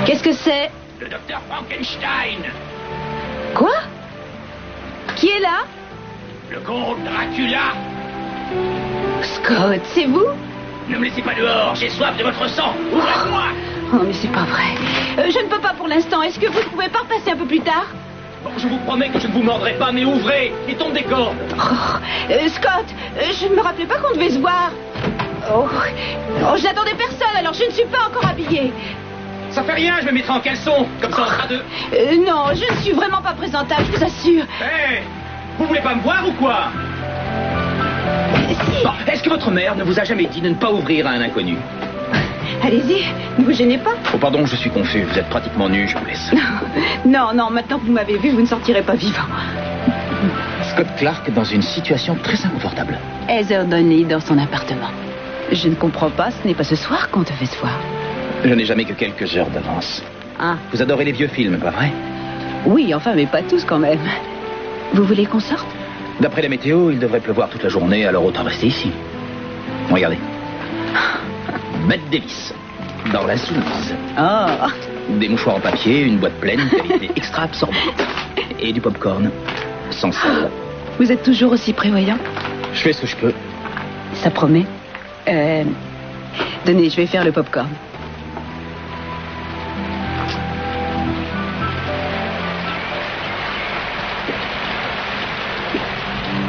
Qu'est-ce que c'est? Le docteur Frankenstein. Quoi? Qui est là? Le comte Dracula. Scott, c'est vous? Ne me laissez pas dehors, j'ai soif de votre sang. Ouvrez-moi. Oh, mais c'est pas vrai. Je ne peux pas pour l'instant. Est-ce que vous ne pouvez pas repasser un peu plus tard? Bon, je vous promets que je ne vous mordrai pas, mais ouvrez. Il tombe des cordes. Scott, je ne me rappelais pas qu'on devait se voir. Oh, je n'attendais personne, alors je ne suis pas encore habillée. Ça fait rien, je me mettrai en caleçon, comme ça on sera deux. Non, je ne suis vraiment pas présentable, je vous assure. Hé, vous voulez pas me voir ou quoi? Si. Bon, est-ce que votre mère ne vous a jamais dit de ne pas ouvrir à un inconnu? Allez-y, ne vous gênez pas. Oh pardon, je suis confus, vous êtes pratiquement nu, je vous laisse. Non, maintenant que vous m'avez vu, vous ne sortirez pas vivant. Scott Clark dans une situation très inconfortable. Heather Donnelly dans son appartement. Je ne comprends pas, ce n'est pas ce soir qu'on devait se voir. Je n'ai jamais que quelques heures d'avance. Ah. Vous adorez les vieux films, pas vrai? Oui, enfin, mais pas tous quand même. Vous voulez qu'on sorte? D'après la météo, il devrait pleuvoir toute la journée, alors autant rester ici. Regardez. Bette Davis, dans la soumise. Oh. Des mouchoirs en papier, une boîte pleine, qualité extra absorbante. Et du popcorn, sans sel. Vous êtes toujours aussi prévoyant? Je fais ce que je peux. Ça promet. Donnez, je vais faire le popcorn.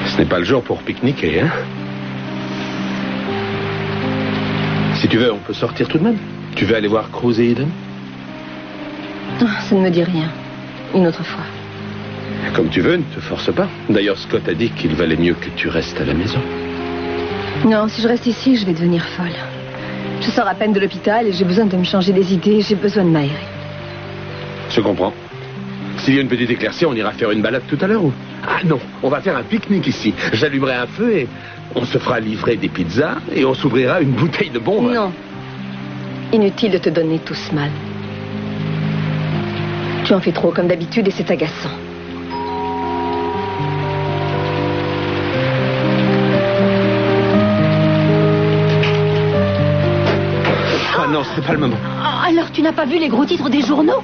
Ce n'est pas le jour pour pique-niquer, hein? Si tu veux, on peut sortir tout de même. Tu veux aller voir Cruz et Eden? Ça ne me dit rien. Une autre fois. Comme tu veux, ne te force pas. D'ailleurs, Scott a dit qu'il valait mieux que tu restes à la maison. Non, si je reste ici, je vais devenir folle. Je sors à peine de l'hôpital et j'ai besoin de me changer les idées. J'ai besoin de m'aérer. Je comprends. S'il y a une petite éclaircie, on ira faire une balade tout à l'heure ou... Ah non, on va faire un pique-nique ici. J'allumerai un feu et on se fera livrer des pizzas et on s'ouvrira une bouteille de bon vin. Non. Inutile de te donner tout ce mal. Tu en fais trop comme d'habitude et c'est agaçant. Ah non, c'est pas le moment. Alors tu n'as pas vu les gros titres des journaux?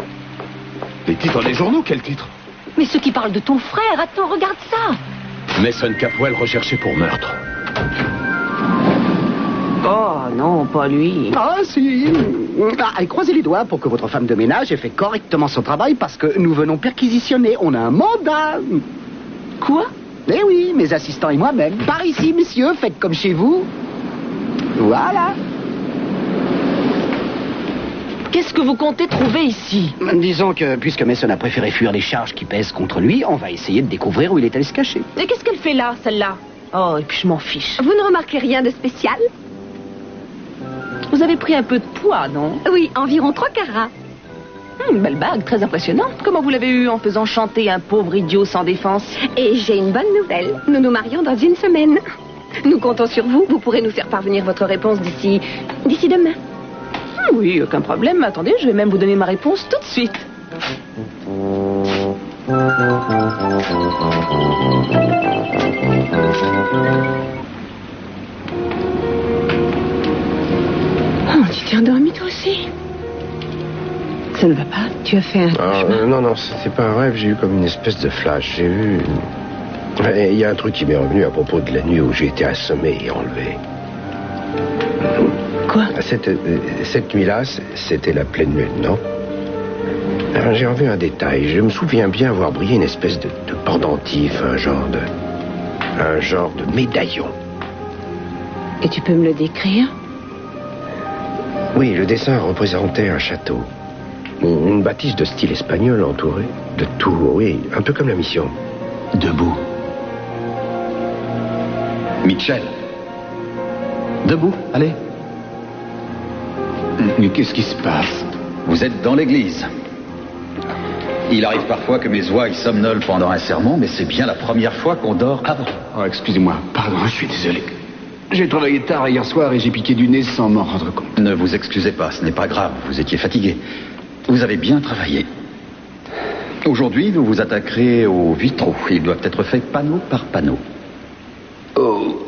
Les titres des journaux, quel titre? Mais ceux qui parlent de ton frère, attends, regarde ça. Mason Capwell recherché pour meurtre. Oh non, pas lui. Ah si. Et croisez les doigts pour que votre femme de ménage ait fait correctement son travail parce que nous venons perquisitionner. On a un mandat. Quoi? Eh oui, mes assistants et moi-même. Par ici, messieurs, faites comme chez vous. Voilà. Qu'est-ce que vous comptez trouver ici? Disons que, puisque Mason a préféré fuir les charges qui pèsent contre lui, on va essayer de découvrir où il est allé se cacher. Et qu'est-ce qu'elle fait là, celle-là? Oh, et puis je m'en fiche. Vous ne remarquez rien de spécial? Vous avez pris un peu de poids, non? Oui, environ 3 carats. Une belle bague, très impressionnante. Comment vous l'avez eu en faisant chanter un pauvre idiot sans défense? Et j'ai une bonne nouvelle. Nous nous marions dans une semaine. Nous comptons sur vous. Vous pourrez nous faire parvenir votre réponse d'ici demain. Oui, aucun problème. Attendez, je vais même vous donner ma réponse tout de suite. Oh, tu t'es endormi toi aussi? Ça ne va pas? Tu as fait un cauchemar? Non, c'était pas un rêve. J'ai eu comme une espèce de flash. J'ai eu... Il y a un truc qui m'est revenu à propos de la nuit où j'ai été assommé et enlevé. Quoi? Cette nuit-là, c'était la pleine lune, non? Alors, j'ai revu un détail. Je me souviens bien avoir brillé une espèce de pendentif, un genre de médaillon. Et tu peux me le décrire? Oui, le dessin représentait un château. Une bâtisse de style espagnol entourée de tours, oui, un peu comme la mission. Debout. Mitchell. Debout, allez. Mais qu'est-ce qui se passe? Vous êtes dans l'église. Il arrive parfois que mes oies y somnolent pendant un sermon, mais c'est bien la première fois qu'on dort avant. Oh, excusez-moi, pardon, je suis désolé. J'ai travaillé tard hier soir et j'ai piqué du nez sans m'en rendre compte. Ne vous excusez pas, ce n'est pas grave, vous étiez fatigué. Vous avez bien travaillé. Aujourd'hui, vous vous attaquerez aux vitraux. Ils doivent être faits panneau par panneau. Oh,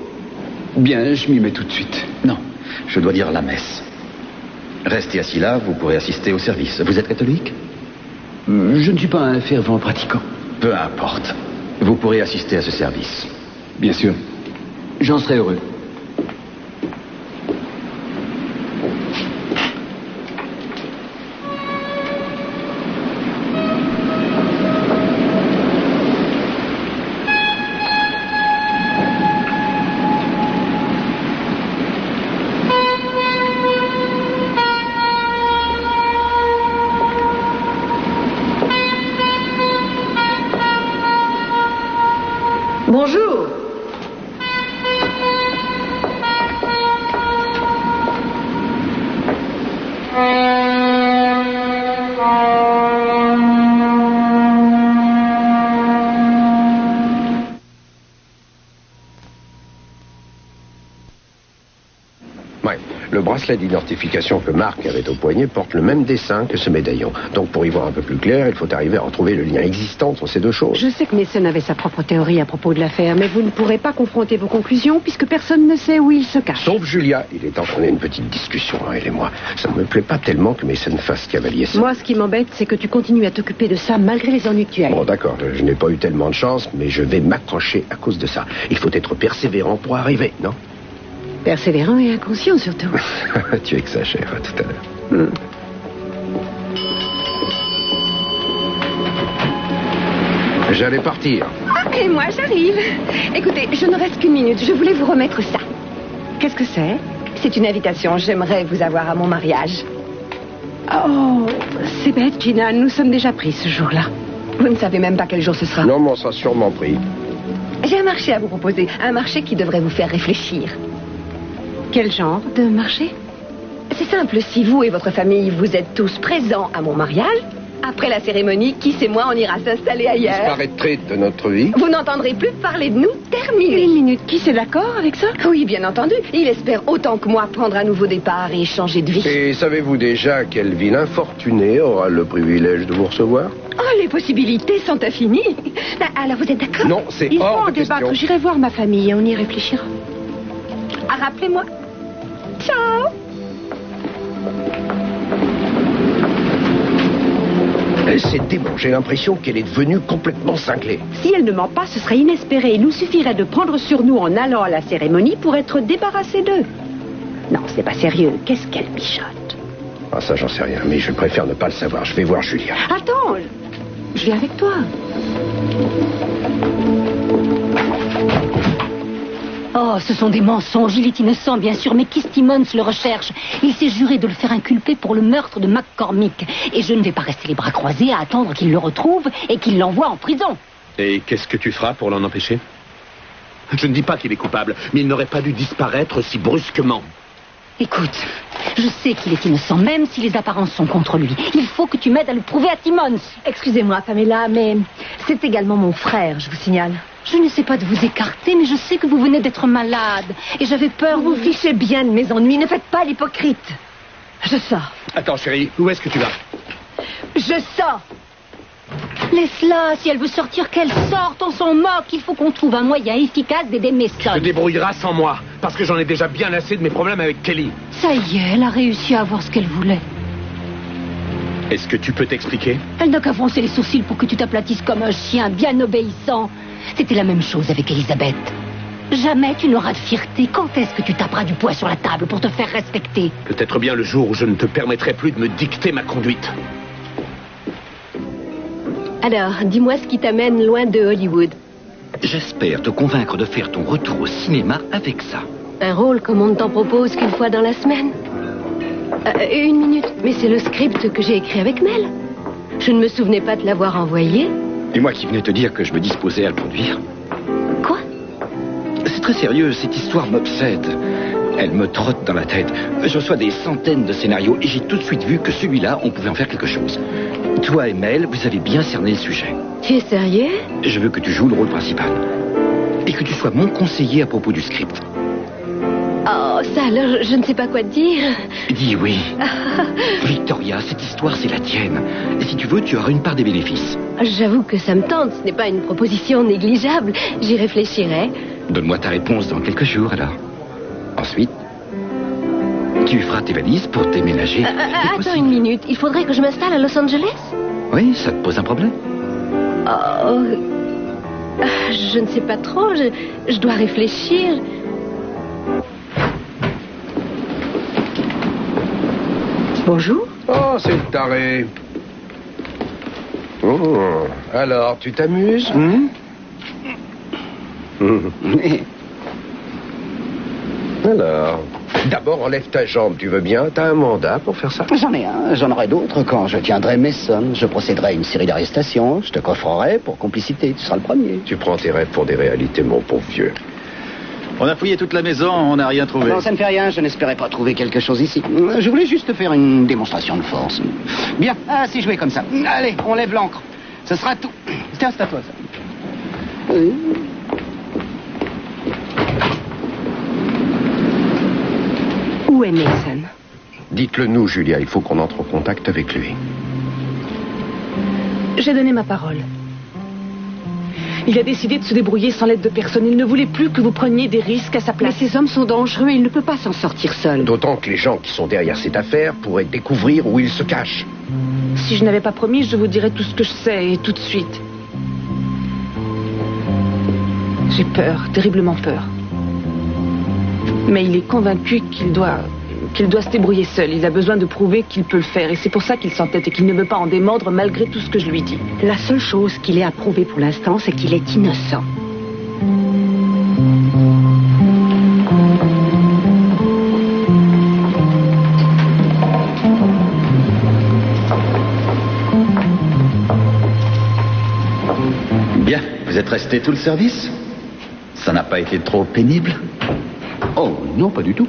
bien, je m'y mets tout de suite. Non, je dois dire la messe. Restez assis là, vous pourrez assister au service. Vous êtes catholique? Je ne suis pas un fervent pratiquant. Peu importe. Vous pourrez assister à ce service. Bien sûr. J'en serais heureux. Bonjour. Ouais. Le bracelet d'identification que Marc avait au poignet porte le même dessin que ce médaillon. Donc pour y voir un peu plus clair, il faut arriver à retrouver le lien existant entre ces deux choses. Je sais que Mason avait sa propre théorie à propos de l'affaire, mais vous ne pourrez pas confronter vos conclusions puisque personne ne sait où il se cache. Sauf Julia. Il est temps qu'on ait une petite discussion, elle et moi. Ça ne me plaît pas tellement que Mason fasse cavalier seul. Moi, ce qui m'embête, c'est que tu continues à t'occuper de ça malgré les ennuis que tu as. Bon, d'accord, je n'ai pas eu tellement de chance, mais je vais m'accrocher à cause de ça. Il faut être persévérant pour arriver, non? Persévérant et inconscient, surtout. Tu exagères, à tout à l'heure. J'allais partir. Ah, et moi, j'arrive. Écoutez, je ne reste qu'une minute. Je voulais vous remettre ça. Qu'est-ce que c'est? C'est une invitation. J'aimerais vous avoir à mon mariage. Oh, c'est bête, Gina. Nous sommes déjà pris ce jour-là. Vous ne savez même pas quel jour ce sera. Non, mais on sera sûrement pris. J'ai un marché à vous proposer. Un marché qui devrait vous faire réfléchir. Quel genre de marché? C'est simple, si vous et votre famille, vous êtes tous présents à mon mariage, après la cérémonie, qui c'est moi, on ira s'installer ailleurs. Disparaîtrait de notre vie. Vous n'entendrez plus parler de nous, terminé. Une minute, qui c'est d'accord avec ça? Oui, bien entendu. Il espère autant que moi prendre un nouveau départ et changer de vie. Et savez-vous déjà quel vilain fortuné aura le privilège de vous recevoir? Oh, les possibilités sont infinies. Alors, vous êtes d'accord? Non, c'est Il faut hors en de question. débattre. J'irai voir ma famille et on y réfléchira. Ah, rappelez-moi. Ciao. C'est dément, j'ai l'impression qu'elle est devenue complètement cinglée. Si elle ne ment pas, ce serait inespéré. Il nous suffirait de prendre sur nous en allant à la cérémonie pour être débarrassés d'eux. Non, c'est pas sérieux. Qu'est-ce qu'elle mijote? Ah, ça, j'en sais rien, mais je préfère ne pas le savoir. Je vais voir Julia. Attends, je viens avec toi. Oh, ce sont des mensonges. Il est innocent, bien sûr, mais Keith Timmons le recherche. Il s'est juré de le faire inculper pour le meurtre de McCormick. Et je ne vais pas rester les bras croisés à attendre qu'il le retrouve et qu'il l'envoie en prison. Et qu'est-ce que tu feras pour l'en empêcher? Je ne dis pas qu'il est coupable, mais il n'aurait pas dû disparaître si brusquement. Écoute, je sais qu'il est innocent, même si les apparences sont contre lui. Il faut que tu m'aides à le prouver à Timmons. Excusez-moi, Pamela, mais c'est également mon frère, je vous signale. Je n'essaie pas de vous écarter, mais je sais que vous venez d'être malade. Et j'avais peur... Vous vous fichez bien de mes ennuis, ne faites pas l'hypocrite. Je sors. Attends, chérie, où est-ce que tu vas? Je sors. Laisse-la, si elle veut sortir, qu'elle sorte, on s'en moque. Il faut qu'on trouve un moyen efficace d'aider Tu Mason. te débrouilleras sans moi, parce que j'en ai déjà bien assez de mes problèmes avec Kelly. Ça y est, elle a réussi à avoir ce qu'elle voulait. Est-ce que tu peux t'expliquer? Elle n'a qu'à froncer les sourcils pour que tu t'aplatisses comme un chien bien obéissant. C'était la même chose avec Elisabeth. Jamais tu n'auras de fierté. Quand est-ce que tu taperas du poing sur la table pour te faire respecter? Peut-être bien le jour où je ne te permettrai plus de me dicter ma conduite. Alors, dis-moi ce qui t'amène loin de Hollywood. J'espère te convaincre de faire ton retour au cinéma avec ça. Un rôle comme on ne t'en propose qu'une fois dans la semaine. Une minute, mais c'est le script que j'ai écrit avec Mel. Je ne me souvenais pas de l'avoir envoyé. Et moi qui venais te dire que je me disposais à le produire. Quoi? C'est très sérieux, cette histoire m'obsède. Elle me trotte dans la tête. Je reçois des centaines de scénarios et j'ai tout de suite vu que celui-là, on pouvait en faire quelque chose. Toi et Mel, vous avez bien cerné le sujet. Tu es sérieux? Je veux que tu joues le rôle principal. Et que tu sois mon conseiller à propos du script. Oh, ça alors, je ne sais pas quoi te dire. Dis oui. Victoria, cette histoire, c'est la tienne. Et si tu veux, tu auras une part des bénéfices. J'avoue que ça me tente, ce n'est pas une proposition négligeable. J'y réfléchirai. Donne-moi ta réponse dans quelques jours, alors. Ensuite, Tu feras tes valises pour déménager. Attends une minute. Il faudrait que je m'installe à Los Angeles? Oui, ça te pose un problème? Oh, je ne sais pas trop. Je dois réfléchir. Bonjour. Oh, c'est le taré. Oh, alors, tu t'amuses? Alors, d'abord, enlève ta jambe, tu veux bien? T'as un mandat pour faire ça? J'en ai un, j'en aurai d'autres quand je tiendrai mes sommes. Je procéderai à une série d'arrestations, je te coffrerai pour complicité, tu seras le premier. Tu prends tes rêves pour des réalités, mon pauvre vieux. On a fouillé toute la maison, on n'a rien trouvé. Non, ça ne fait rien, je n'espérais pas trouver quelque chose ici. Je voulais juste faire une démonstration de force. Bien, si jouer comme ça. Allez, on lève l'ancre. Ce sera tout. Tiens, c'est à toi, ça. Où est Mason? Dites-le nous, Julia, il faut qu'on entre en contact avec lui. J'ai donné ma parole. Il a décidé de se débrouiller sans l'aide de personne. Il ne voulait plus que vous preniez des risques à sa place. Mais ces hommes sont dangereux, il ne peut pas s'en sortir seul. D'autant que les gens qui sont derrière cette affaire pourraient découvrir où il se cache. Si je n'avais pas promis, je vous dirais tout ce que je sais, et tout de suite. J'ai peur, terriblement peur. Mais il est convaincu qu'il doit se débrouiller seul. Il a besoin de prouver qu'il peut le faire. Et c'est pour ça qu'il s'entête et qu'il ne veut pas en démordre malgré tout ce que je lui dis. La seule chose qu'il ait à prouver pour l'instant, c'est qu'il est innocent. Bien, vous êtes resté tout le service? Ça n'a pas été trop pénible? Oh, non, pas du tout.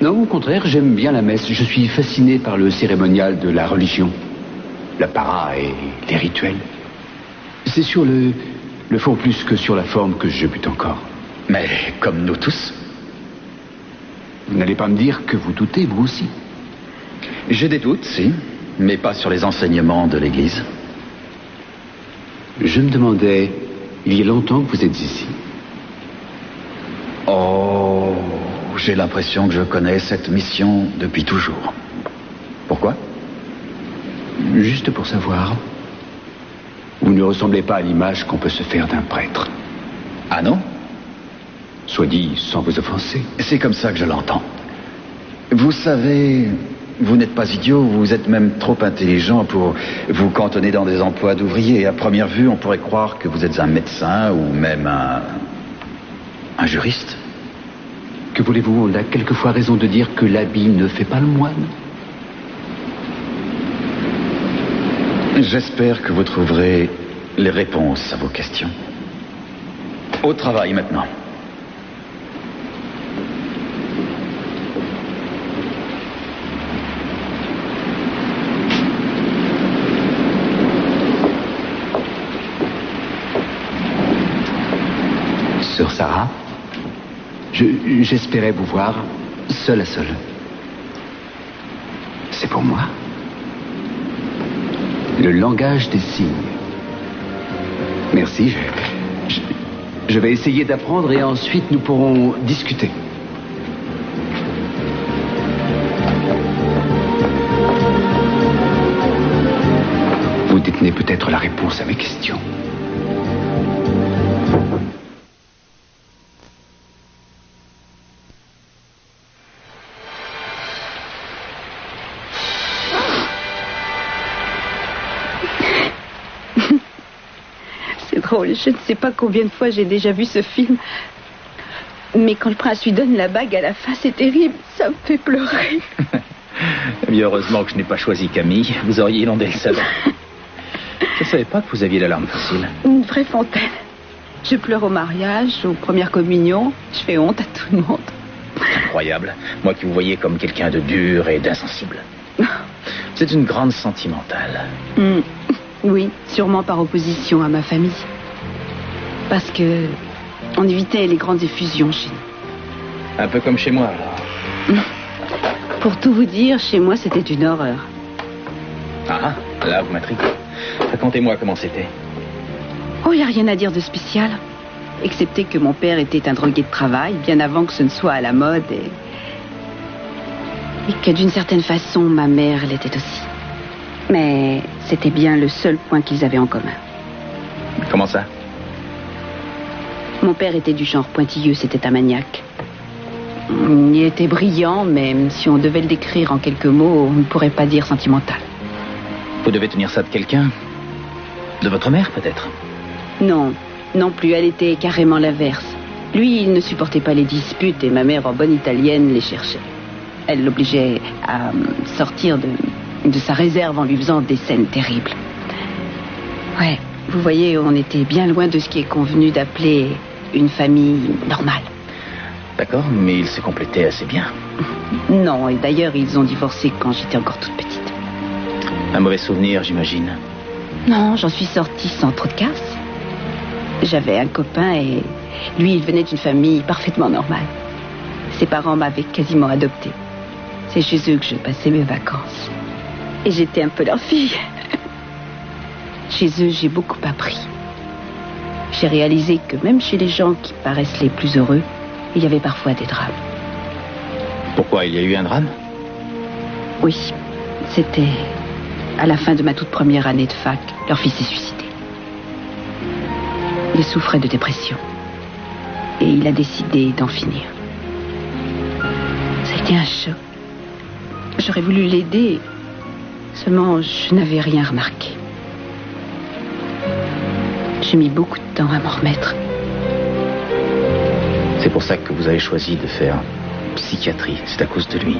Non, au contraire, j'aime bien la messe. Je suis fasciné par le cérémonial de la religion. La para et les rituels. C'est sur le fond plus que sur la forme que je bute encore. Mais comme nous tous. Vous n'allez pas me dire que vous doutez, vous aussi? J'ai des doutes, si, mais pas sur les enseignements de l'Église. Je me demandais, il y a longtemps que vous êtes ici. Oh, j'ai l'impression que je connais cette mission depuis toujours. Pourquoi? Juste pour savoir. Vous ne ressemblez pas à l'image qu'on peut se faire d'un prêtre. Ah non? Soit dit sans vous offenser. C'est comme ça que je l'entends. Vous savez, vous n'êtes pas idiot, vous êtes même trop intelligent pour vous cantonner dans des emplois d'ouvrier. À première vue, on pourrait croire que vous êtes un médecin ou même un juriste. Que voulez-vous? On a quelquefois raison de dire que l'habit ne fait pas le moine. J'espère que vous trouverez les réponses à vos questions. Au travail maintenant. Sœur Sarah, j'espérais vous voir seul à seul. C'est pour moi. Le langage des signes. Merci, je vais essayer d'apprendre et ensuite nous pourrons discuter. Vous détenez peut-être la réponse à mes questions. Drôle, je ne sais pas combien de fois j'ai déjà vu ce film. Mais quand le prince lui donne la bague à la fin, c'est terrible, ça me fait pleurer. Bien heureusement que je n'ai pas choisi Camille, vous auriez inondé le salon. Je ne savais pas que vous aviez la larme facile. Une vraie fontaine. Je pleure au mariage, aux premières communions, je fais honte à tout le monde. Incroyable, moi qui vous voyais comme quelqu'un de dur et d'insensible. C'est une grande sentimentale. Oui, sûrement par opposition à ma famille. Parce que on évitait les grandes effusions chez nous. Un peu comme chez moi, alors. Pour tout vous dire, chez moi, c'était une horreur. Ah, là, vous m'intriguez. Racontez-moi comment c'était. Oh, il n'y a rien à dire de spécial. Excepté que mon père était un drogué de travail, bien avant que ce ne soit à la mode. Et que d'une certaine façon, ma mère l'était aussi. Mais c'était bien le seul point qu'ils avaient en commun. Comment ça? Mon père était du genre pointilleux, c'était un maniaque. Il était brillant, mais si on devait le décrire en quelques mots, on ne pourrait pas dire sentimental. Vous devez tenir ça de quelqu'un? De votre mère, peut-être? Non, non plus, elle était carrément l'inverse. Lui, il ne supportait pas les disputes et ma mère, en bonne italienne, les cherchait. Elle l'obligeait à sortir de sa réserve en lui faisant des scènes terribles. Ouais, vous voyez, on était bien loin de ce qui est convenu d'appeler une famille normale. D'accord, mais il s'est complété assez bien. Non, et d'ailleurs, ils ont divorcé quand j'étais encore toute petite. Un mauvais souvenir, j'imagine. Non, j'en suis sortie sans trop de casse. J'avais un copain et lui, il venait d'une famille parfaitement normale. Ses parents m'avaient quasiment adoptée. C'est chez eux que je passais mes vacances. Et j'étais un peu leur fille. Chez eux, j'ai beaucoup appris. J'ai réalisé que même chez les gens qui paraissent les plus heureux, il y avait parfois des drames. Pourquoi, il y a eu un drame? Oui, c'était à la fin de ma toute première année de fac. Leur fils s'est suicidé. Il souffrait de dépression. Et il a décidé d'en finir. Ça a été un choc. J'aurais voulu l'aider, seulement je n'avais rien remarqué. J'ai mis beaucoup de temps à m'en remettre. C'est pour ça que vous avez choisi de faire psychiatrie. C'est à cause de lui.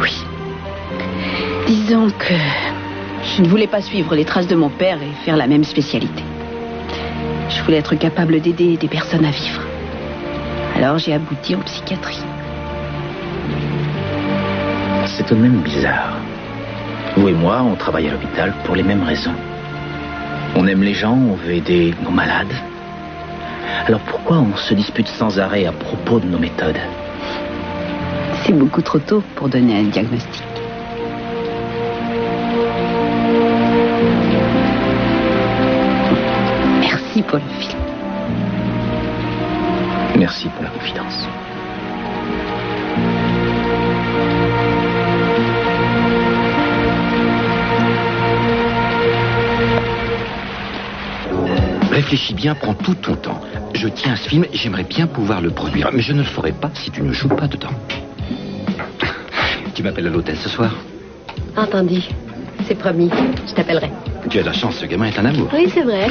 Oui. Disons que je ne voulais pas suivre les traces de mon père et faire la même spécialité. Je voulais être capable d'aider des personnes à vivre. Alors j'ai abouti en psychiatrie. C'est tout de même bizarre. Vous et moi, on travaille à l'hôpital pour les mêmes raisons. On aime les gens, on veut aider nos malades. Alors pourquoi on se dispute sans arrêt à propos de nos méthodes? C'est beaucoup trop tôt pour donner un diagnostic. Merci pour le film. Merci pour la confidence. Réfléchis bien, prends tout ton temps. Je tiens à ce film et j'aimerais bien pouvoir le produire. Mais je ne le ferai pas si tu ne joues pas dedans. Tu m'appelles à l'hôtel ce soir? Entendu. C'est promis. Je t'appellerai. Tu as de la chance, ce gamin est un amour. Oui, c'est vrai.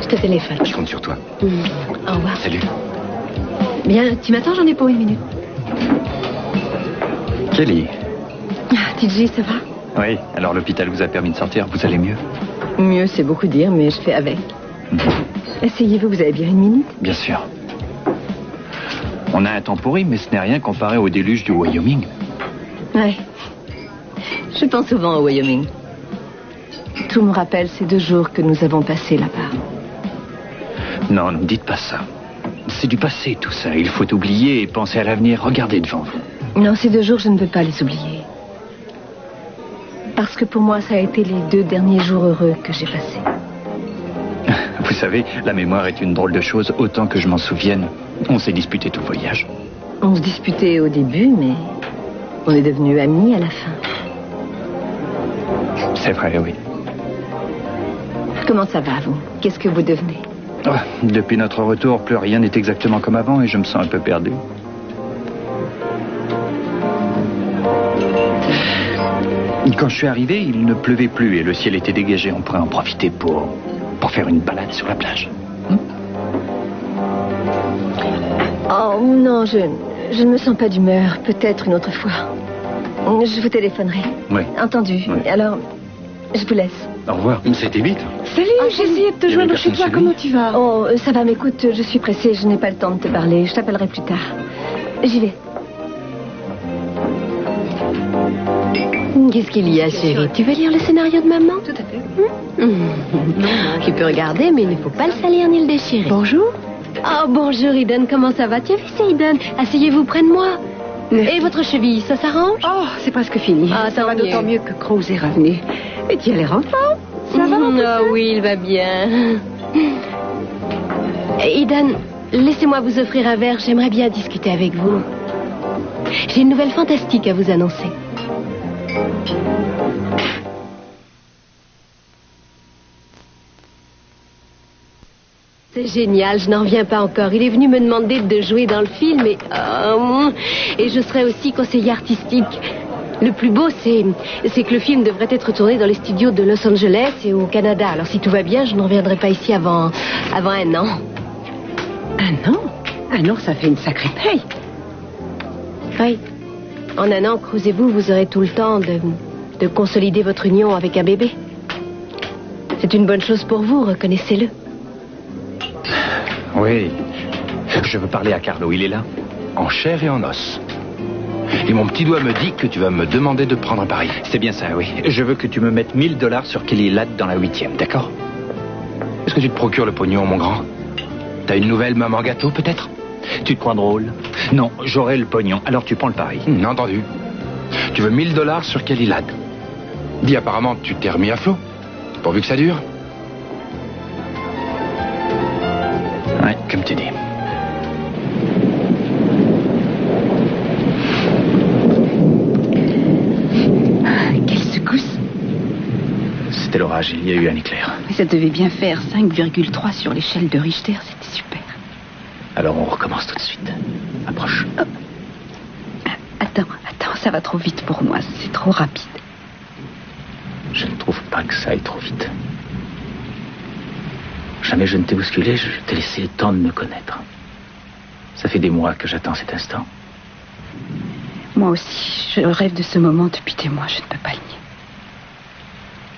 Je te téléphone. Je compte sur toi. Au revoir. Salut. Bien, tu m'attends, j'en ai pour 1 minute. Kelly. TJ, ça va? Oui, alors l'hôpital vous a permis de sortir, vous allez mieux? Mieux, c'est beaucoup dire, mais je fais avec. Asseyez-vous, vous avez bien 1 minute? Bien sûr. On a un temps pourri, mais ce n'est rien comparé au déluge du Wyoming. Ouais. Je pense souvent au Wyoming. Tout me rappelle ces 2 jours que nous avons passés là-bas. Non, ne me dites pas ça. C'est du passé, tout ça. Il faut oublier et penser à l'avenir. Regardez devant vous. Non, ces 2 jours, je ne peux pas les oublier. Parce que pour moi, ça a été les 2 derniers jours heureux que j'ai passés. Vous savez, la mémoire est une drôle de chose. Autant que je m'en souvienne, on s'est disputé tout le voyage. On se disputait au début, mais on est devenus amis à la fin. C'est vrai, oui. Comment ça va, vous? Qu'est-ce que vous devenez? Depuis notre retour, plus rien n'est exactement comme avant et je me sens un peu perdu. Quand je suis arrivé, il ne pleuvait plus et le ciel était dégagé. On pourrait en profiter pour faire une balade sur la plage. Oh non, je ne me sens pas d'humeur. Peut-être une autre fois. Je vous téléphonerai. Oui. Entendu. Oui. Alors, je vous laisse. Au revoir. C'était vite. Salut, j'ai essayé de te joindre chez toi. Comment tu vas? Oh, ça va, mais écoute, je suis pressée. Je n'ai pas le temps de te parler. Je t'appellerai plus tard. J'y vais. Qu'est-ce qu'il y a, chérie? Tu veux lire le scénario de maman? Tout à fait. Tu peux regarder, mais il ne faut pas le salir ni le déchirer. Bonjour. Oh, bonjour, Eden. Comment ça va? Tu as vu ça, Eden? Asseyez-vous près de moi. Et votre cheville, ça s'arrange? Oh, c'est presque fini. Ah, ça tant va mieux. d'autant mieux que Cruz est revenu. Et tu as l'air en forme. Ça va, mon Ah oui, il va bien. Eden, laissez-moi vous offrir un verre. J'aimerais bien discuter avec vous. J'ai une nouvelle fantastique à vous annoncer. C'est génial, je n'en reviens pas encore. Il est venu me demander de jouer dans le film et je serai aussi conseiller artistique. Le plus beau, c'est que le film devrait être tourné dans les studios de Los Angeles et au Canada. Alors si tout va bien, je ne reviendrai pas ici avant 1 an. 1 an? 1 an, ça fait une sacrée paye. Oui. En 1 an, Cruz et vous aurez tout le temps de consolider votre union avec un bébé. C'est une bonne chose pour vous, reconnaissez-le. Oui. Je veux parler à Carlo, il est là. En chair et en os. Et mon petit doigt me dit que tu vas me demander de prendre un pari. C'est bien ça, oui. Je veux que tu me mettes $1000 sur Kelly Ladd dans la 8e, d'accord? Est-ce que tu te procures le pognon, mon grand? T'as une nouvelle maman gâteau, peut-être? Tu te crois drôle? Non, j'aurai le pognon, alors tu prends le pari. Entendu. Tu veux $1000 sur Kelly Ladd. Dis, apparemment, tu t'es remis à flot. Pourvu que ça dure. Ouais, comme tu dis. Quelle secousse! C'était l'orage, il y a eu un éclair. Mais ça devait bien faire 5,3 sur l'échelle de Richter, c'était super. Alors on recommence tout de suite. Approche. Oh. Attends, ça va trop vite pour moi, c'est trop rapide. Je ne trouve pas que ça aille trop vite. Jamais je ne t'ai bousculé, je t'ai laissé le temps de me connaître. Ça fait des mois que j'attends cet instant. Moi aussi, je rêve de ce moment depuis des mois, je ne peux pas le nier.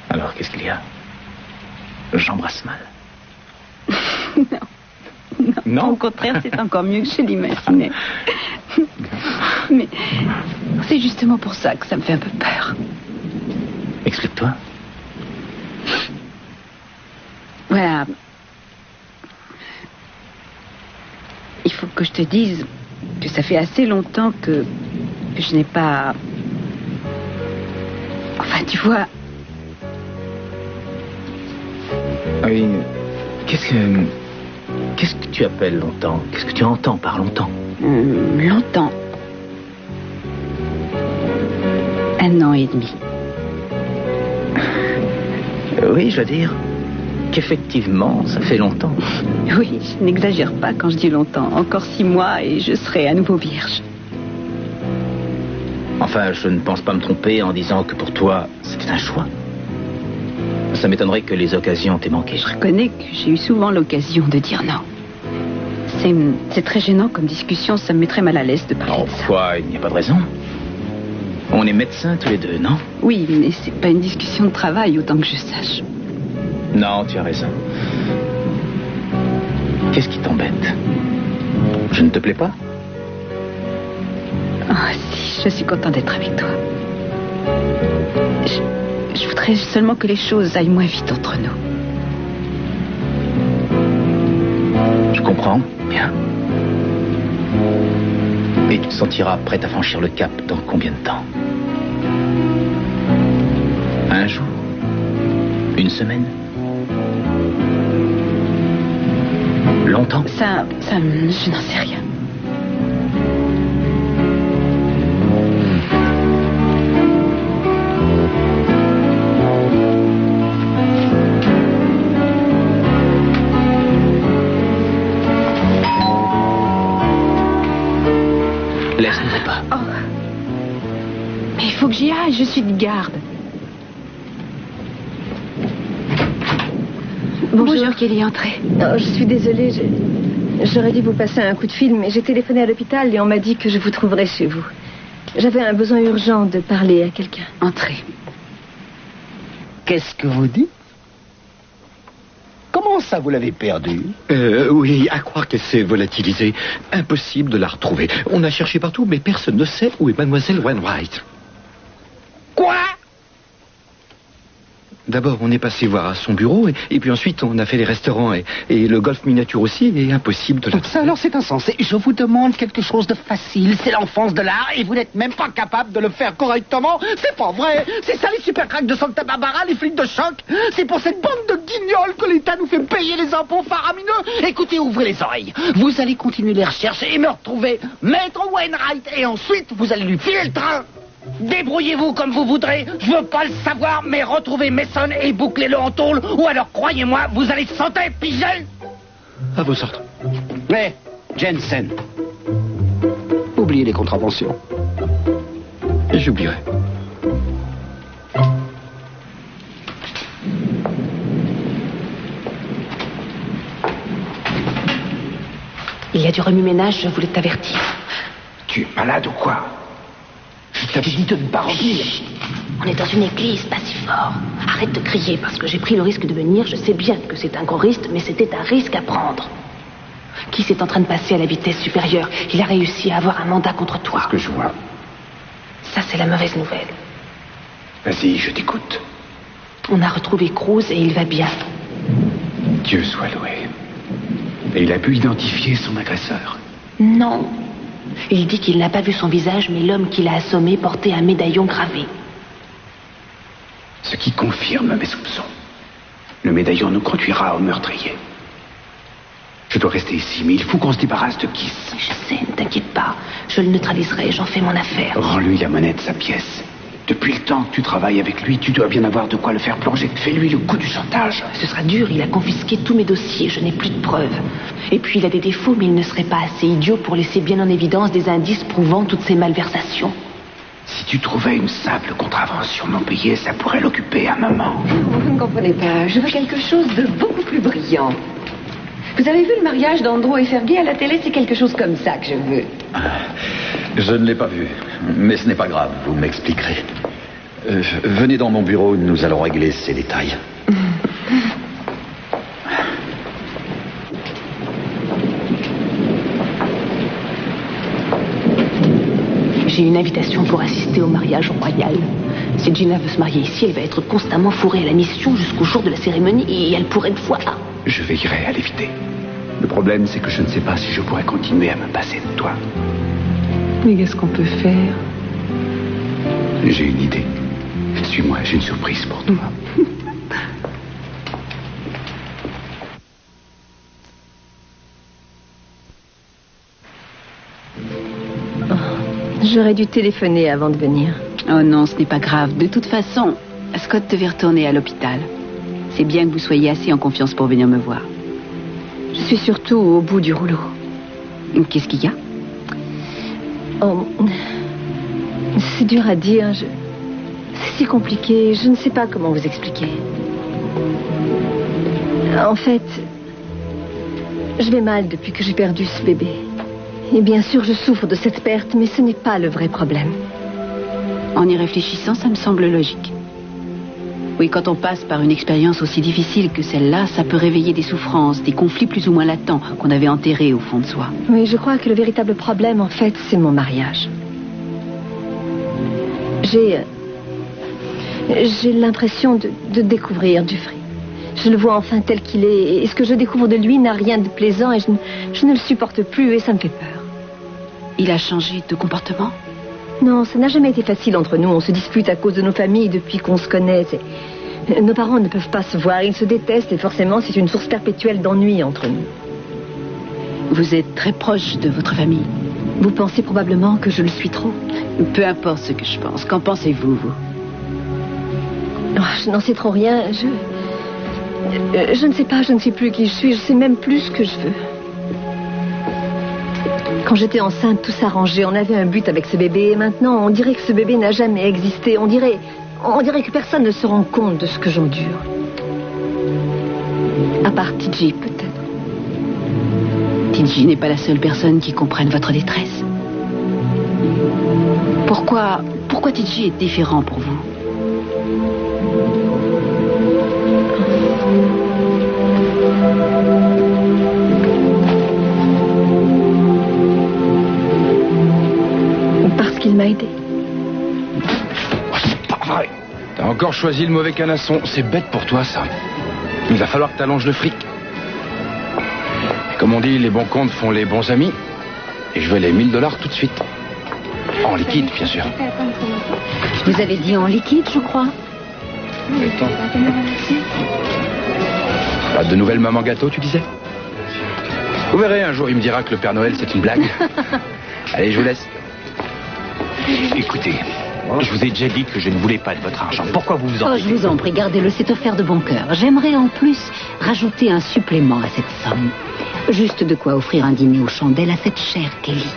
Alors, qu'est-ce qu'il y a? J'embrasse mal. Non, au contraire, c'est encore mieux que je l'imaginais. Mais c'est justement pour ça que ça me fait un peu peur. Explique-toi. Voilà. Il faut que je te dise que ça fait assez longtemps que je n'ai pas... Enfin, tu vois... Oui, qu'est-ce que tu appelles longtemps? Qu'est-ce que tu entends par longtemps? Longtemps. 1 an et demi. Oui, je veux dire qu'effectivement, ça fait longtemps. Oui, je n'exagère pas quand je dis longtemps. Encore 6 mois et je serai à nouveau vierge. Enfin, je ne pense pas me tromper en disant que pour toi, c'était un choix. Ça m'étonnerait que les occasions t'aient manqué. Je reconnais que j'ai eu souvent l'occasion de dire non. C'est très gênant comme discussion, ça me mettrait mal à l'aise de parler de ça. Pourquoi? Il n'y a pas de raison. On est médecins tous les deux, non? Oui, mais c'est pas une discussion de travail, autant que je sache. Non, tu as raison. Qu'est-ce qui t'embête? Je ne te plais pas? Ah, si, je suis contente d'être avec toi. Je voudrais seulement que les choses aillent moins vite entre nous. Je comprends, bien. Et tu te sentiras prête à franchir le cap dans combien de temps? 1 jour? 1 semaine? Longtemps? Ça, je n'en sais rien. Laisse-nous pas. Oh. Mais il faut que j'y aille, je suis de garde. Bonjour, Kelly, entrez. Oh, je suis désolée, j'aurais dû vous passer un coup de fil, mais j'ai téléphoné à l'hôpital et on m'a dit que je vous trouverais chez vous. J'avais un besoin urgent de parler à quelqu'un. Entrez. Qu'est-ce que vous dites? Comment ça, vous l'avez perdue? Oui, à croire qu'elle s'est volatilisée. Impossible de la retrouver. On a cherché partout, mais personne ne sait où est mademoiselle Wainwright. Quoi? D'abord, on est passé voir à son bureau, et puis ensuite, on a fait les restaurants, et le golf miniature aussi, et impossible de le... Ça, alors, c'est insensé. Je vous demande quelque chose de facile. C'est l'enfance de l'art, et vous n'êtes même pas capable de le faire correctement. C'est pas vrai. C'est ça, les super cracks de Santa Barbara, les flics de choc. C'est pour cette bande de guignols que l'État nous fait payer les impôts faramineux. Écoutez, ouvrez les oreilles. Vous allez continuer les recherches et me retrouver maître Wainwright, et ensuite, vous allez lui filer le train. Débrouillez-vous comme vous voudrez, je veux pas le savoir, mais retrouvez Mason et bouclez-le en tôle, ou alors croyez-moi, vous allez sauter, pigé. À vos ordres. Mais, Jensen, oubliez les contraventions. J'oublierai. Il y a du remue-ménage, je voulais t'avertir. Tu es malade ou quoi? Je t'avais dit de ne pas revenir. On est dans une église, pas si fort. Arrête de crier, parce que j'ai pris le risque de venir. Je sais bien que c'est un gros risque, mais c'était un risque à prendre. Qui est en train de passer à la vitesse supérieure? Il a réussi à avoir un mandat contre toi. C'est ce que je vois. Ça, c'est la mauvaise nouvelle. Vas-y, je t'écoute. On a retrouvé Cruz et il va bien. Dieu soit loué. Et il a pu identifier son agresseur. Non. Il dit qu'il n'a pas vu son visage, mais l'homme qui l'a assommé portait un médaillon gravé. Ce qui confirme mes soupçons. Le médaillon nous conduira au meurtrier. Je dois rester ici, mais il faut qu'on se débarrasse de Kiss. Je sais, ne t'inquiète pas. Je le neutraliserai, j'en fais mon affaire. Rends-lui la monnaie de sa pièce. Depuis le temps que tu travailles avec lui, tu dois bien avoir de quoi le faire plonger. Fais-lui le coup du chantage. Ce sera dur, il a confisqué tous mes dossiers, je n'ai plus de preuves. Et puis il a des défauts, mais il ne serait pas assez idiot pour laisser bien en évidence des indices prouvant toutes ces malversations. Si tu trouvais une simple contravention non payée, ça pourrait l'occuper un moment. Vous ne comprenez pas, je veux quelque chose de beaucoup plus brillant. Vous avez vu le mariage d'Andrew et Fergie à la télé? C'est quelque chose comme ça que je veux. Je ne l'ai pas vu, mais ce n'est pas grave, vous m'expliquerez. Venez dans mon bureau, nous allons régler ces détails. J'ai une invitation pour assister au mariage royal. Si Gina veut se marier ici, elle va être constamment fourrée à la mission jusqu'au jour de la cérémonie et elle pourrait me voir. Je veillerai à l'éviter. Le problème, c'est que je ne sais pas si je pourrais continuer à me passer de toi. Mais qu'est-ce qu'on peut faire? J'ai une idée. Suis-moi, j'ai une surprise pour toi. J'aurais dû téléphoner avant de venir. Oh non, ce n'est pas grave. De toute façon, Scott devait retourner à l'hôpital. C'est bien que vous soyez assez en confiance pour venir me voir. Je suis surtout au bout du rouleau. Qu'est-ce qu'il y a? Oh, c'est dur à dire. C'est si compliqué. Je ne sais pas comment vous expliquer. En fait, je vais mal depuis que j'ai perdu ce bébé. Et bien sûr, je souffre de cette perte, mais ce n'est pas le vrai problème. En y réfléchissant, ça me semble logique. Oui, quand on passe par une expérience aussi difficile que celle-là, ça peut réveiller des souffrances, des conflits plus ou moins latents qu'on avait enterrés au fond de soi. Oui, je crois que le véritable problème, en fait, c'est mon mariage. J'ai l'impression de découvrir Dufresne. Je le vois enfin tel qu'il est, et ce que je découvre de lui n'a rien de plaisant, et je ne le supporte plus, et ça me fait peur. Il a changé de comportement? Non, ça n'a jamais été facile entre nous. On se dispute à cause de nos familles depuis qu'on se connaît. Nos parents ne peuvent pas se voir, ils se détestent, et forcément, c'est une source perpétuelle d'ennui entre nous. Vous êtes très proche de votre famille? Vous pensez probablement que je le suis trop? Peu importe ce que je pense. Qu'en pensez-vous, vous? Oh, je n'en sais trop rien. Je ne sais pas, je ne sais plus qui je suis. Je sais même plus ce que je veux. Quand j'étais enceinte, tout s'arrangeait. On avait un but avec ce bébé. Et maintenant, on dirait que ce bébé n'a jamais existé. On dirait que personne ne se rend compte de ce que j'endure. À part TJ, peut-être. TJ n'est pas la seule personne qui comprenne votre détresse. Pourquoi TJ est différent pour vous? Parce qu'il m'a aidé. C'est pas vrai. T'as encore choisi le mauvais canasson. C'est bête pour toi, ça. Il va falloir que t'allonges le fric. Comme on dit, les bons comptes font les bons amis. Et je veux les $1000 tout de suite. En liquide, bien sûr. Vous avez dit en liquide, je crois. Pas de nouvelles maman gâteau, tu disais? Vous verrez, un jour, il me dira que le Père Noël, c'est une blague. Allez, je vous laisse. Écoutez, je vous ai déjà dit que je ne voulais pas de votre argent. Pourquoi vous vous en Je vous en prie, gardez-le, c'est offert de bon cœur. J'aimerais en plus rajouter un supplément à cette somme. Juste de quoi offrir un dîner aux chandelles à cette chère Kelly.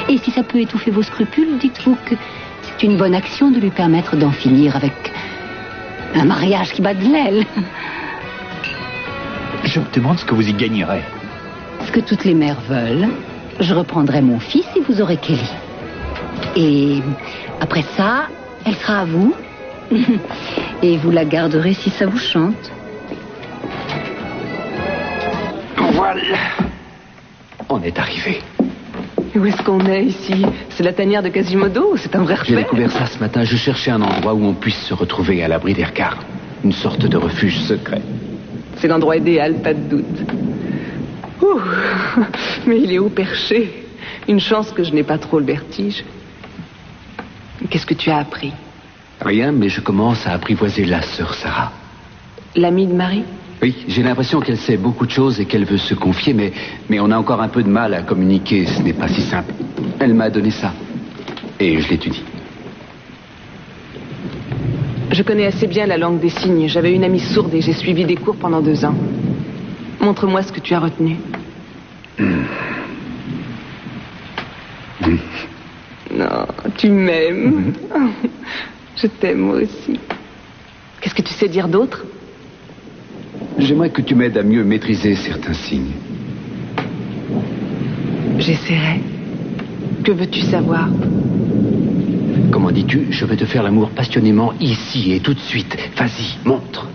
Et si ça peut étouffer vos scrupules, dites-vous que c'est une bonne action de lui permettre d'en finir avec un mariage qui bat de l'aile. Je me demande ce que vous y gagnerez. Ce que toutes les mères veulent. Je reprendrai mon fils et vous aurez Kelly. Et après ça, elle sera à vous. Et vous la garderez si ça vous chante. Voilà. On est arrivé. Où est-ce qu'on est ici? C'est la tanière de Quasimodo? C'est un vrai repère? J'ai découvert ça ce matin. Je cherchais un endroit où on puisse se retrouver à l'abri des regards. Une sorte de refuge secret. C'est l'endroit idéal, pas de doute. Ouh, mais il est haut perché. Une chance que je n'ai pas trop le vertige. Qu'est-ce que tu as appris? Rien, mais je commence à apprivoiser la sœur Sarah. L'amie de Marie? Oui, j'ai l'impression qu'elle sait beaucoup de choses et qu'elle veut se confier, mais on a encore un peu de mal à communiquer. Ce n'est pas si simple. Elle m'a donné ça. Et je l'étudie. Je connais assez bien la langue des signes. J'avais une amie sourde et j'ai suivi des cours pendant 2 ans. Montre-moi ce que tu as retenu. Non, tu m'aimes. Je t'aime moi aussi. Qu'est-ce que tu sais dire d'autre? J'aimerais que tu m'aides à mieux maîtriser certains signes. J'essaierai. Que veux-tu savoir? Comment dis-tu? Je veux te faire l'amour passionnément ici et tout de suite. Vas-y, montre.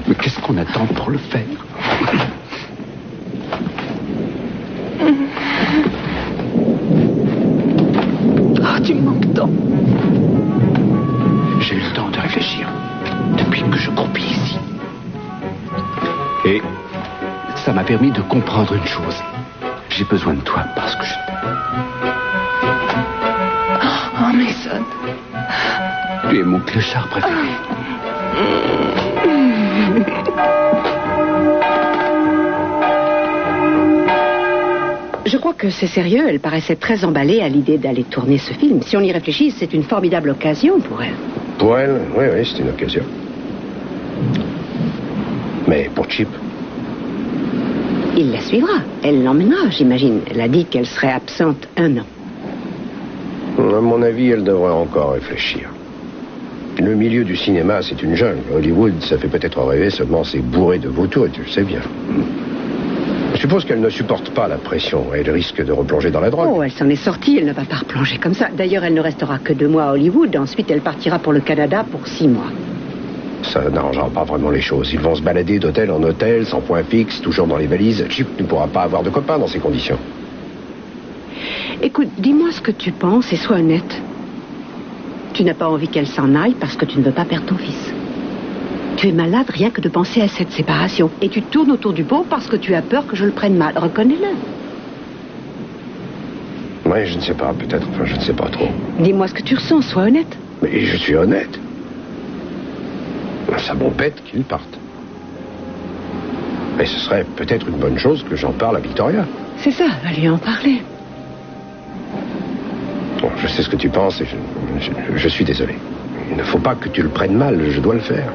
Mais qu'est-ce qu'on attend pour le faire? Oh, tu me manques tant. J'ai eu le temps de réfléchir depuis que je croupis ici. Et ça m'a permis de comprendre une chose. J'ai besoin de toi parce que je t'aime. Oh, Mason. Tu es mon clochard préféré. Je crois que c'est sérieux. Elle paraissait très emballée à l'idée d'aller tourner ce film. Si on y réfléchit, c'est une formidable occasion pour elle. Pour elle, oui, c'est une occasion. Mais pour Chip, Il la suivra. Elle l'emmènera, j'imagine. Elle a dit qu'elle serait absente 1 an. à mon avis, elle devrait encore réfléchir. Le milieu du cinéma, c'est une jungle. Hollywood, ça fait peut-être rêver, seulement c'est bourré de vautours, et tu le sais bien. Je suppose qu'elle ne supporte pas la pression. Elle risque de replonger dans la drogue. Oh, elle s'en est sortie. Elle ne va pas replonger comme ça. D'ailleurs, elle ne restera que 2 mois à Hollywood. Ensuite, elle partira pour le Canada pour 6 mois. Ça n'arrangera pas vraiment les choses. Ils vont se balader d'hôtel en hôtel, sans point fixe, toujours dans les valises. Chip ne pourra pas avoir de copains dans ces conditions. Écoute, dis-moi ce que tu penses et sois honnête. Tu n'as pas envie qu'elle s'en aille parce que tu ne veux pas perdre ton fils. Tu es malade rien que de penser à cette séparation. Et tu tournes autour du pot parce que tu as peur que je le prenne mal. Reconnais-le. Oui, je ne sais pas, peut-être. Enfin, je ne sais pas trop. Dis-moi ce que tu ressens, sois honnête. Mais je suis honnête. Ça m'embête qu'il parte. Mais ce serait peut-être une bonne chose que j'en parle à Victoria. C'est ça, va lui en parler. Bon, je sais ce que tu penses et je suis désolé. Il ne faut pas que tu le prennes mal, je dois le faire.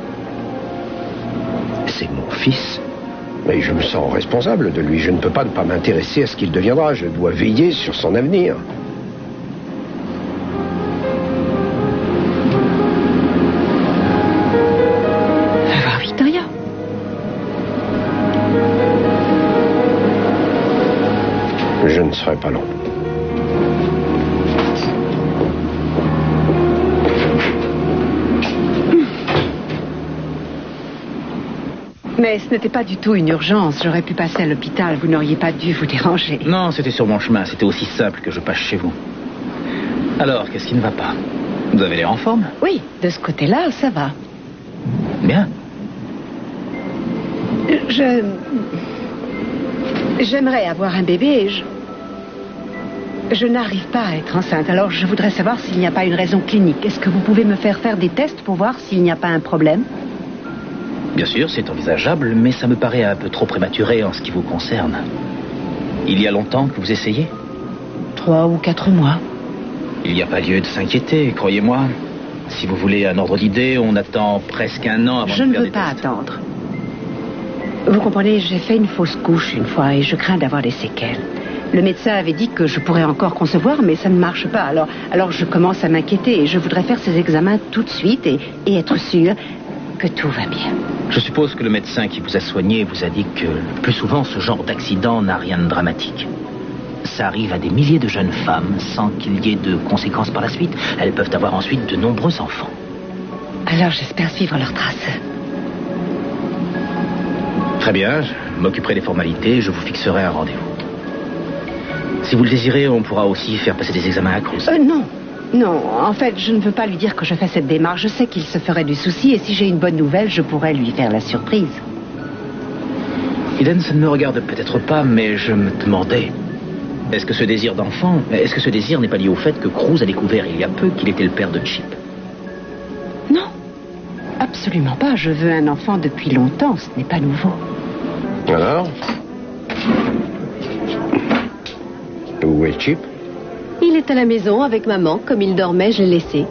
C'est mon fils. Mais je me sens responsable de lui. Je ne peux pas ne pas m'intéresser à ce qu'il deviendra. Je dois veiller sur son avenir. Va voir Victoria. Je ne serai pas long. Mais ce n'était pas du tout une urgence. J'aurais pu passer à l'hôpital. Vous n'auriez pas dû vous déranger. Non, c'était sur mon chemin. C'était aussi simple que je passe chez vous. Alors, qu'est-ce qui ne va pas? Vous avez l'air en forme? Oui, de ce côté-là, ça va. Bien. J'aimerais avoir un bébé. Je n'arrive pas à être enceinte. Alors, je voudrais savoir s'il n'y a pas une raison clinique. Est-ce que vous pouvez me faire des tests pour voir s'il n'y a pas un problème? Bien sûr, c'est envisageable, mais ça me paraît un peu trop prématuré en ce qui vous concerne. Il y a longtemps que vous essayez? 3 ou 4 mois. Il n'y a pas lieu de s'inquiéter, croyez-moi. Si vous voulez un ordre d'idée, on attend presque 1 an avant de faire Je ne veux des pas tests. attendre. Vous comprenez, j'ai fait une fausse couche une fois et je crains d'avoir des séquelles. Le médecin avait dit que je pourrais encore concevoir, mais ça ne marche pas. Alors je commence à m'inquiéter et je voudrais faire ces examens tout de suite et être sûre que tout va bien. Je suppose que le médecin qui vous a soigné vous a dit que le plus souvent ce genre d'accident n'a rien de dramatique. Ça arrive à des milliers de jeunes femmes sans qu'il y ait de conséquences par la suite. Elles peuvent avoir ensuite de nombreux enfants. Alors j'espère suivre leurs traces. Très bien, je m'occuperai des formalités et je vous fixerai un rendez-vous. Si vous le désirez, on pourra aussi faire passer des examens à Cruz. Non, en fait, je ne veux pas lui dire que je fais cette démarche. Je sais qu'il se ferait du souci et si j'ai une bonne nouvelle, je pourrais lui faire la surprise. Eden, ça ne me regarde peut-être pas, mais je me demandais... Est-ce que ce désir n'est pas lié au fait que Cruz a découvert il y a peu qu'il était le père de Chip? Non, absolument pas. Je veux un enfant depuis longtemps, ce n'est pas nouveau. Alors? Où est Chip? Il est à la maison avec maman. Comme il dormait, je l'ai laissé.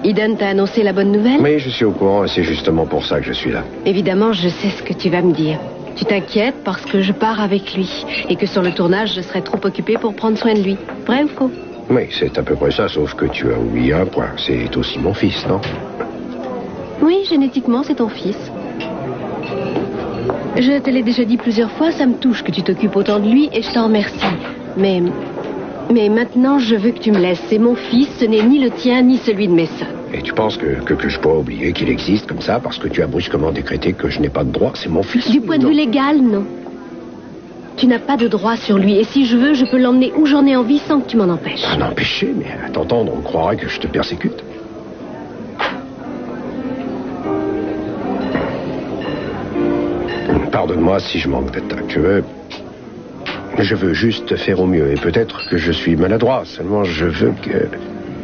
Eden t'a annoncé la bonne nouvelle? Oui, je suis au courant et c'est justement pour ça que je suis là. Évidemment, je sais ce que tu vas me dire. Tu t'inquiètes parce que je pars avec lui et que sur le tournage, je serai trop occupée pour prendre soin de lui. Vrai ou faux? Oui, c'est à peu près ça, sauf que tu as oublié un point. C'est aussi mon fils, non? Oui, génétiquement, c'est ton fils. Je te l'ai déjà dit plusieurs fois, ça me touche que tu t'occupes autant de lui et je t'en remercie. Mais maintenant, je veux que tu me laisses. C'est mon fils, ce n'est ni le tien ni celui de mes sœurs. Et tu penses que je pourrais oublier qu'il existe comme ça parce que tu as brusquement décrété que je n'ai pas de droit? C'est mon fils. Du point de vue légal, non. Tu n'as pas de droit sur lui. Et si je veux, je peux l'emmener où j'en ai envie sans que tu m'en empêches. En empêcher? Mais à t'entendre, on croirait que je te persécute. Pardonne-moi si je manque de tact. Je veux juste faire au mieux. Et peut-être que je suis maladroit. Seulement, je veux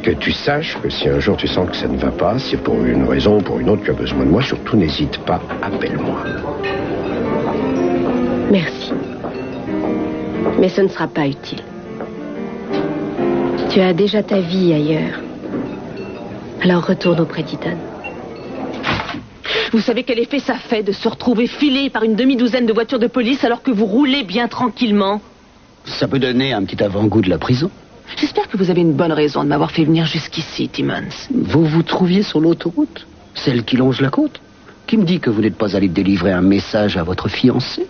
que tu saches que si un jour tu sens que ça ne va pas, si pour une raison ou pour une autre tu as besoin de moi, surtout n'hésite pas, appelle-moi. Merci. Mais ce ne sera pas utile. Tu as déjà ta vie ailleurs. Alors retourne auprès d'Ethan. Vous savez quel effet ça fait de se retrouver filé par une demi-douzaine de voitures de police alors que vous roulez bien tranquillement? Ça peut donner un petit avant-goût de la prison. J'espère que vous avez une bonne raison de m'avoir fait venir jusqu'ici, Timmons. Vous vous trouviez sur l'autoroute, celle qui longe la côte. Qui me dit que vous n'êtes pas allé délivrer un message à votre fiancé?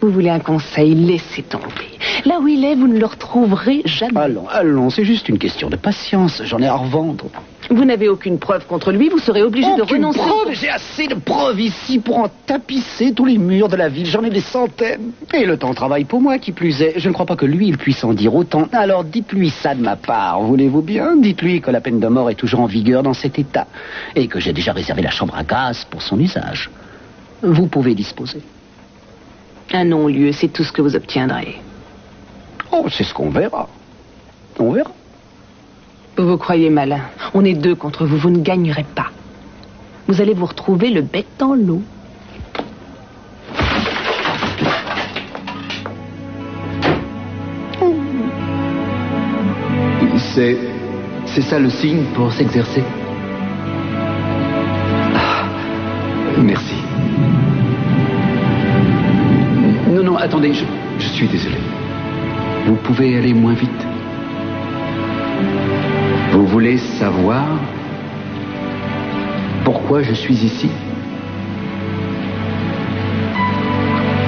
Vous voulez un conseil? Laissez tomber. Là où il est, vous ne le retrouverez jamais. Allons, c'est juste une question de patience. J'en ai à revendre. Vous n'avez aucune preuve contre lui, vous serez obligé de renoncer. Preuve, j'ai assez de preuves ici pour en tapisser tous les murs de la ville. J'en ai des centaines. Et le temps travaille pour moi, qui plus est. Je ne crois pas que lui, il puisse en dire autant. Alors dites-lui ça de ma part, voulez-vous bien? Dites-lui que la peine de mort est toujours en vigueur dans cet état. Et que j'ai déjà réservé la chambre à gaz pour son usage. Vous pouvez disposer. Un non-lieu, c'est tout ce que vous obtiendrez. Oh, c'est ce qu'on verra. On verra. Vous vous croyez malin. On est 2 contre vous, vous ne gagnerez pas. Vous allez vous retrouver le bec dans l'eau. C'est ça le signe pour s'exercer. Ah, merci. Non, attendez, je suis désolé. Vous pouvez aller moins vite. Vous voulez savoir pourquoi je suis ici?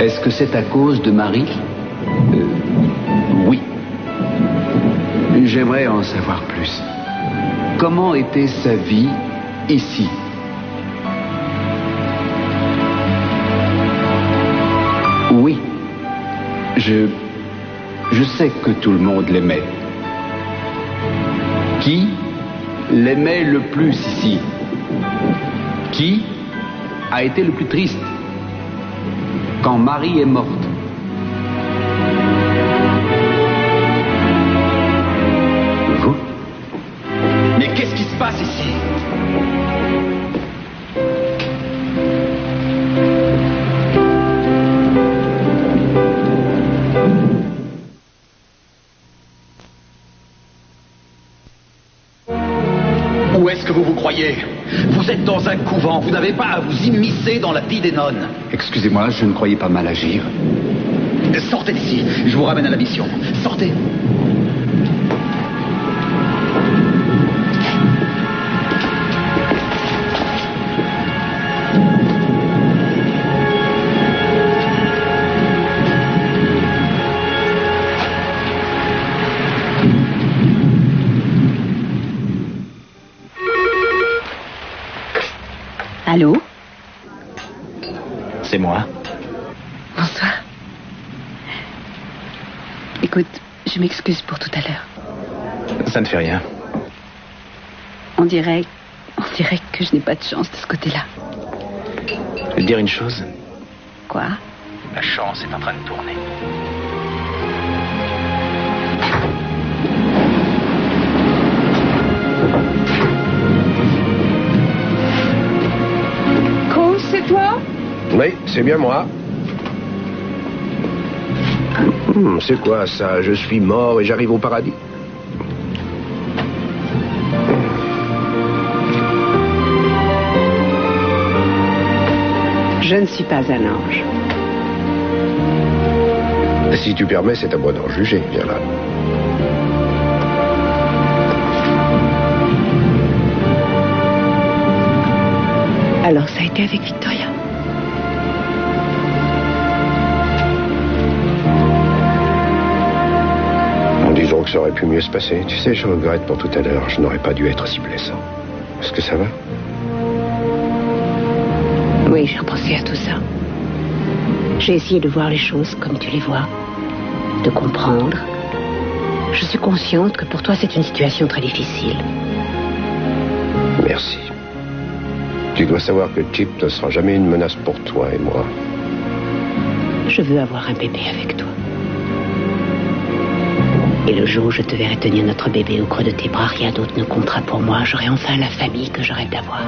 Est-ce que c'est à cause de Marie? Oui. J'aimerais en savoir plus. Comment était sa vie ici? Oui. Je sais que tout le monde l'aimait. Qui l'aimait le plus ici? Qui a été le plus triste quand Marie est morte? Vous? Mais qu'est-ce qui se passe ici? Où est-ce que vous vous croyez? Vous êtes dans un couvent, vous n'avez pas à vous immiscer dans la vie des nonnes. Excusez-moi, je ne croyais pas mal agir. Sortez d'ici, je vous ramène à la mission. Sortez. Allô? C'est moi. Bonsoir. Écoute, je m'excuse pour tout à l'heure. Ça ne fait rien. On dirait que je n'ai pas de chance de ce côté-là. Je vais te dire une chose. Quoi? La chance est en train de tourner. Cole, c'est toi? Oui, c'est bien moi. C'est quoi ça? Je suis mort et j'arrive au paradis? Je ne suis pas un ange. Si tu permets, c'est à moi d'en juger. Viens là. Alors ça a été avec Victoria. Disons que ça aurait pu mieux se passer. Tu sais, je regrette pour tout à l'heure. Je n'aurais pas dû être si blessant. Est-ce que ça va? Oui, j'ai repensé à tout ça. J'ai essayé de voir les choses comme tu les vois, de comprendre. Je suis consciente que pour toi, c'est une situation très difficile. Merci. Tu dois savoir que Chip ne sera jamais une menace pour toi et moi. Je veux avoir un bébé avec toi. Et le jour où je te verrai tenir notre bébé au creux de tes bras, rien d'autre ne comptera pour moi. J'aurai enfin la famille que je rêve d'avoir.